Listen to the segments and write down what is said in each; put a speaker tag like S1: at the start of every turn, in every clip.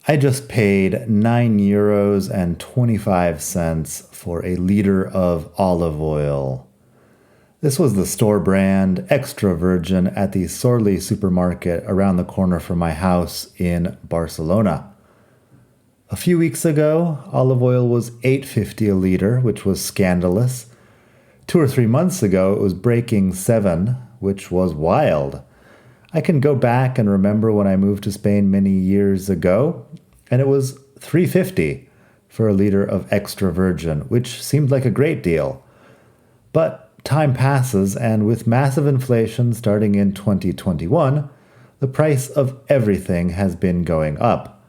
S1: I just paid €9.25 for a liter of olive oil. This was the store brand extra virgin at the Sorli supermarket around the corner from my house in Barcelona. A few weeks ago, olive oil was $8.50 a liter, which was scandalous. 2 or 3 months ago, it was breaking $7, which was wild. I can go back and remember when I moved to Spain many years ago, and it was $3.50 for a liter of extra virgin, which seemed like a great deal. But time passes, and with massive inflation starting in 2021, the price of everything has been going up.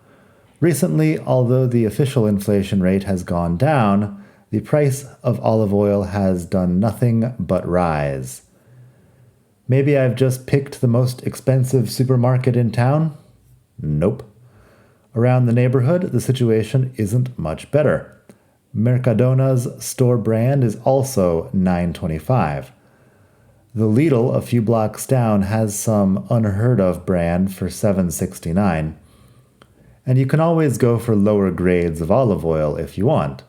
S1: Recently, although the official inflation rate has gone down, the price of olive oil has done nothing but rise. Maybe I've just picked the most expensive supermarket in town? Nope. Around the neighborhood, the situation isn't much better. Mercadona's store brand is also $9.25. The Lidl, a few blocks down, has some unheard-of brand for $7.69. And you can always go for lower grades of olive oil if you want.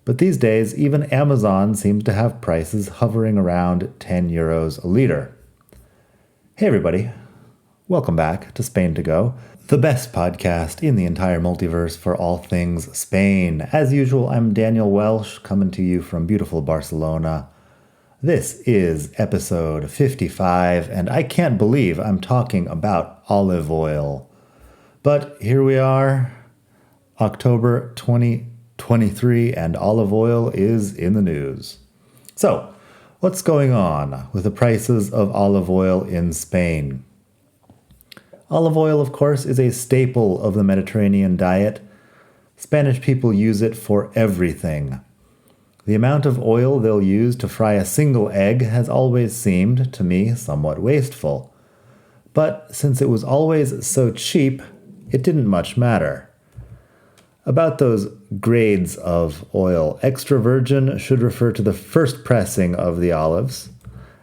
S1: But these days, even Amazon seems to have prices hovering around €10 a liter. Hey everybody, welcome back to Spain to Go, the best podcast in the entire multiverse for all things Spain. As usual, I'm Daniel Welsh, coming to you from beautiful Barcelona. This is episode 55, and I can't believe I'm talking about olive oil. But here we are, October 2023, and olive oil is in the news. So, what's going on with the prices of olive oil in Spain? Olive oil, of course, is a staple of the Mediterranean diet. Spanish people use it for everything. The amount of oil they'll use to fry a single egg has always seemed, to me, somewhat wasteful. But since it was always so cheap, it didn't much matter. About those grades of oil, extra virgin should refer to the first pressing of the olives.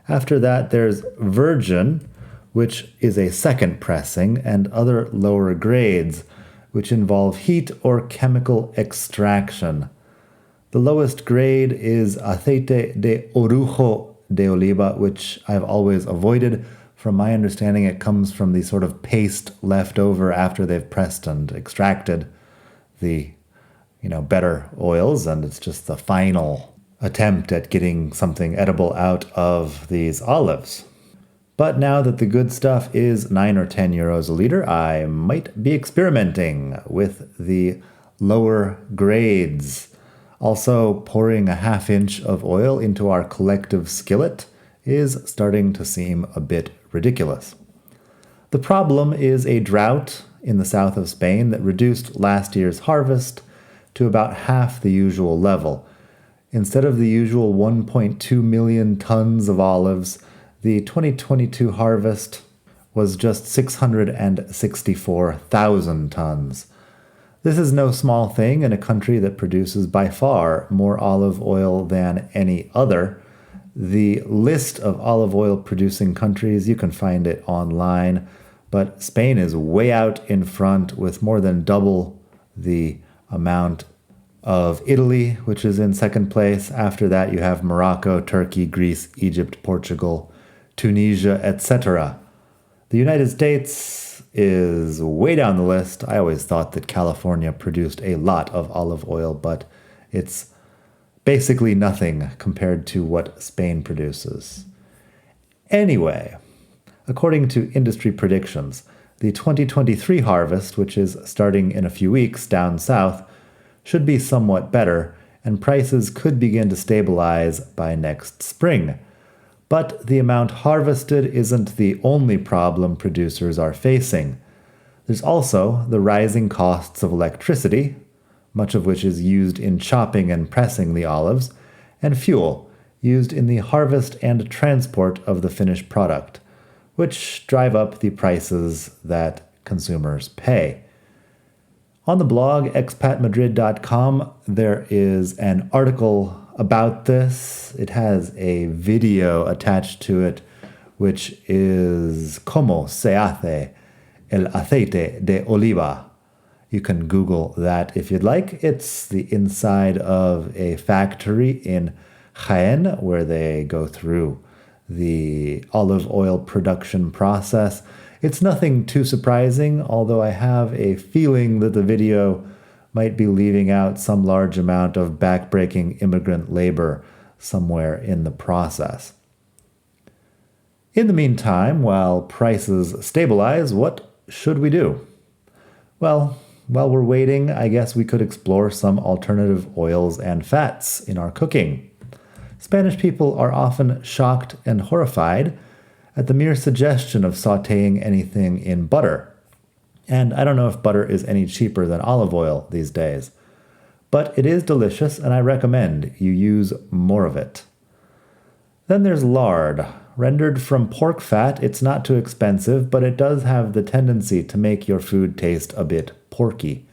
S1: After that, there's virgin, which is a second pressing, and other lower grades, which involve heat or chemical extraction. The lowest grade is aceite de orujo de oliva, which I've always avoided. From my understanding, it comes from the sort of paste left over after they've pressed and extracted the, better oils, and it's just the final attempt at getting something edible out of these olives. But now that the good stuff is €9 or €10 a liter, I might be experimenting with the lower grades. Also, pouring a ½ inch of oil into our collective skillet is starting to seem a bit ridiculous. The problem is a drought in the south of Spain that reduced last year's harvest to about half the usual level. Instead of the usual 1.2 million tons of olives, the 2022 harvest was just 664,000 tons. This is no small thing in a country that produces by far more olive oil than any other. The list of olive oil producing countries, you can find it online, but Spain is way out in front with more than double the amount of Italy, which is in second place. After that, you have Morocco, Turkey, Greece, Egypt, Portugal, Tunisia, etc. The United States is way down the list. I always thought that California produced a lot of olive oil, but it's basically nothing compared to what Spain produces. Anyway, according to industry predictions, the 2023 harvest, which is starting in a few weeks down south, should be somewhat better, and prices could begin to stabilize by next spring. But the amount harvested isn't the only problem producers are facing. There's also the rising costs of electricity, much of which is used in chopping and pressing the olives, and fuel, used in the harvest and transport of the finished product, which drive up the prices that consumers pay. On the blog expatmadrid.com, there is an article about this. It has a video attached to it, which is Cómo se hace el aceite de oliva. You can Google that if you'd like. It's the inside of a factory in Jaén where they go through the olive oil production process. It's nothing too surprising, although I have a feeling that the video might be leaving out some large amount of backbreaking immigrant labor somewhere in the process. In the meantime, while prices stabilize, what should we do? Well, while we're waiting, I guess we could explore some alternative oils and fats in our cooking. Spanish people are often shocked and horrified at the mere suggestion of sautéing anything in butter. And I don't know if butter is any cheaper than olive oil these days. But it is delicious, and I recommend you use more of it. Then there's lard. Rendered from pork fat, it's not too expensive, but it does have the tendency to make your food taste a bit porky.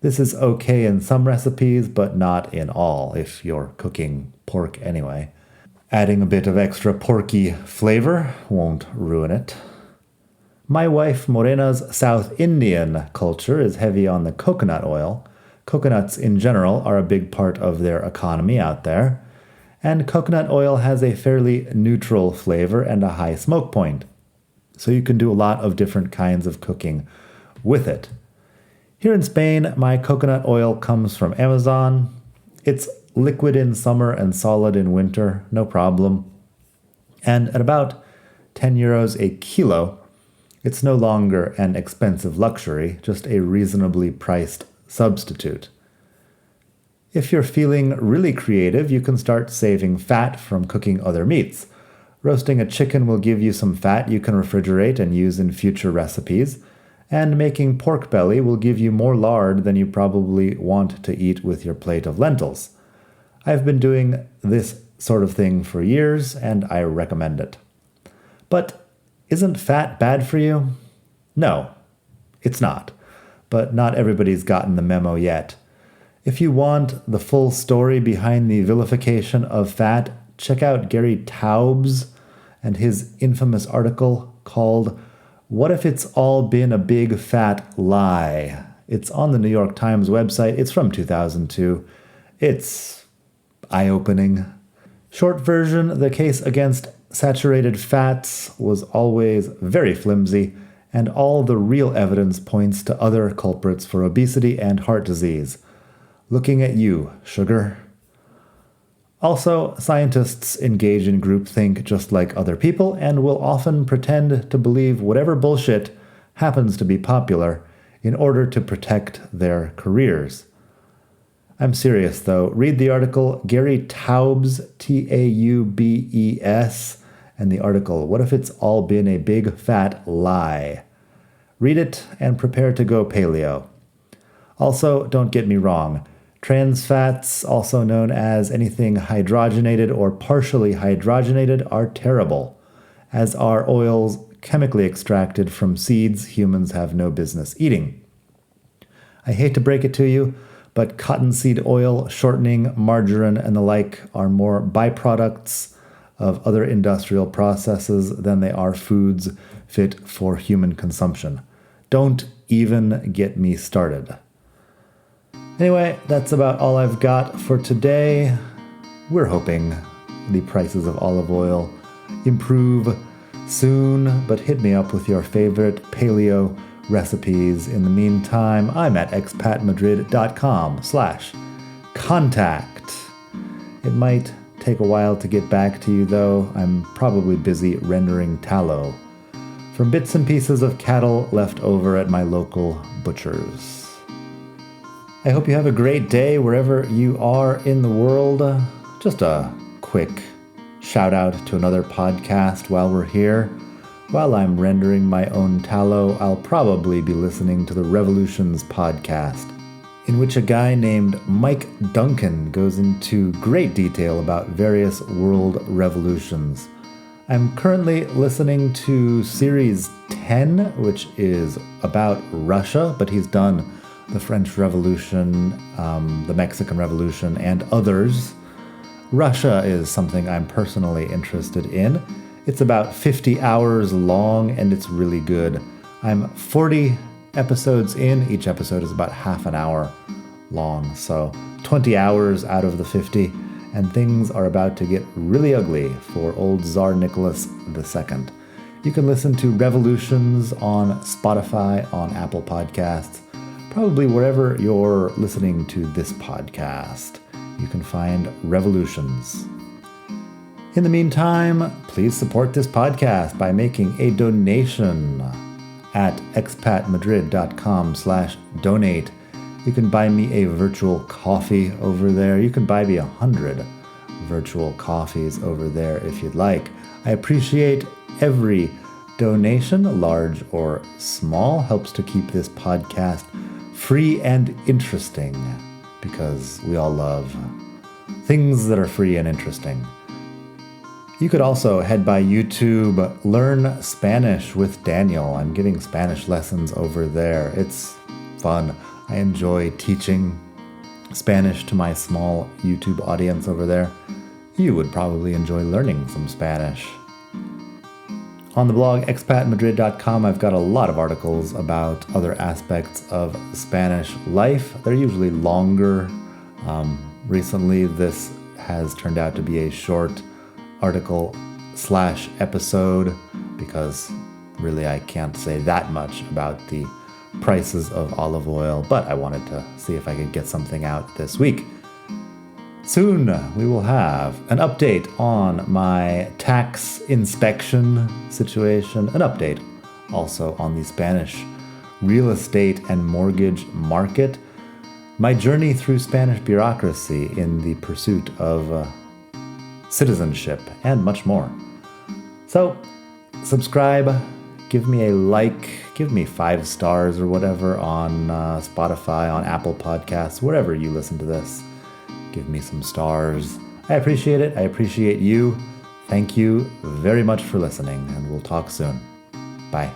S1: This is okay in some recipes, but not in all, if you're cooking pork anyway. Adding a bit of extra porky flavor won't ruin it. My wife Morena's South Indian culture is heavy on the coconut oil. Coconuts in general are a big part of their economy out there. And coconut oil has a fairly neutral flavor and a high smoke point. So you can do a lot of different kinds of cooking with it. Here in Spain, my coconut oil comes from Amazon. It's liquid in summer and solid in winter, no problem. And at about 10 euros a kilo, it's no longer an expensive luxury, just a reasonably priced substitute. If you're feeling really creative, you can start saving fat from cooking other meats. Roasting a chicken will give you some fat you can refrigerate and use in future recipes, and making pork belly will give you more lard than you probably want to eat with your plate of lentils. I've been doing this sort of thing for years, and I recommend it. But isn't fat bad for you? No, it's not. But not everybody's gotten the memo yet. If you want the full story behind the vilification of fat, check out Gary Taubes and his infamous article called "What If It's All Been a Big Fat Lie?" It's on the New York Times website. It's from 2002. It's eye-opening. Short version, the case against saturated fats was always very flimsy, and all the real evidence points to other culprits for obesity and heart disease. Looking at you, sugar. Also, scientists engage in groupthink just like other people and will often pretend to believe whatever bullshit happens to be popular in order to protect their careers. I'm serious though. Read the article Gary Taubes, Taubes, and the article What If It's All Been a Big Fat Lie? Read it and prepare to go paleo. Also, don't get me wrong. Trans fats, also known as anything hydrogenated or partially hydrogenated, are terrible, as are oils chemically extracted from seeds humans have no business eating. I hate to break it to you, but cottonseed oil, shortening, margarine, and the like are more byproducts of other industrial processes than they are foods fit for human consumption. Don't even get me started. Anyway, that's about all I've got for today. We're hoping the prices of olive oil improve soon, but hit me up with your favorite paleo recipes. In the meantime, I'm at expatmadrid.com/contact. It might take a while to get back to you, though. I'm probably busy rendering tallow from bits and pieces of cattle left over at my local butcher's. I hope you have a great day wherever you are in the world. Just a quick shout out to another podcast while we're here. While I'm rendering my own tallow, I'll probably be listening to the Revolutions podcast, in which a guy named Mike Duncan goes into great detail about various world revolutions. I'm currently listening to Series 10, which is about Russia, but he's done the French Revolution, the Mexican Revolution, and others. Russia is something I'm personally interested in. It's about 50 hours long, and it's really good. I'm 40 episodes in. Each episode is about half an hour long, so 20 hours out of the 50, and things are about to get really ugly for old Tsar Nicholas II. You can listen to Revolutions on Spotify, on Apple Podcasts, probably wherever you're listening to this podcast. You can find Revolutions. In the meantime, please support this podcast by making a donation at expatmadrid.com/donate. You can buy me a virtual coffee over there. You can buy me 100 virtual coffees over there if you'd like. I appreciate every donation, large or small, helps to keep this podcast free and interesting, because we all love things that are free and interesting. You could also head by YouTube, Learn Spanish with Daniel. I'm giving Spanish lessons over there. It's fun. I enjoy teaching Spanish to my small YouTube audience over there. You would probably enjoy learning some Spanish. On the blog, expatmadrid.com, I've got a lot of articles about other aspects of Spanish life. They're usually longer. Recently, this has turned out to be a short article/episode, because really I can't say that much about the prices of olive oil, but I wanted to see if I could get something out this week. Soon we will have an update on my tax inspection situation, an update also on the Spanish real estate and mortgage market, my journey through Spanish bureaucracy in the pursuit of citizenship, and much more. So, subscribe, give me a like, give me 5 stars or whatever on Spotify, on Apple Podcasts, wherever you listen to this. Give me some stars. I appreciate it. I appreciate you. Thank you very much for listening, and we'll talk soon. Bye.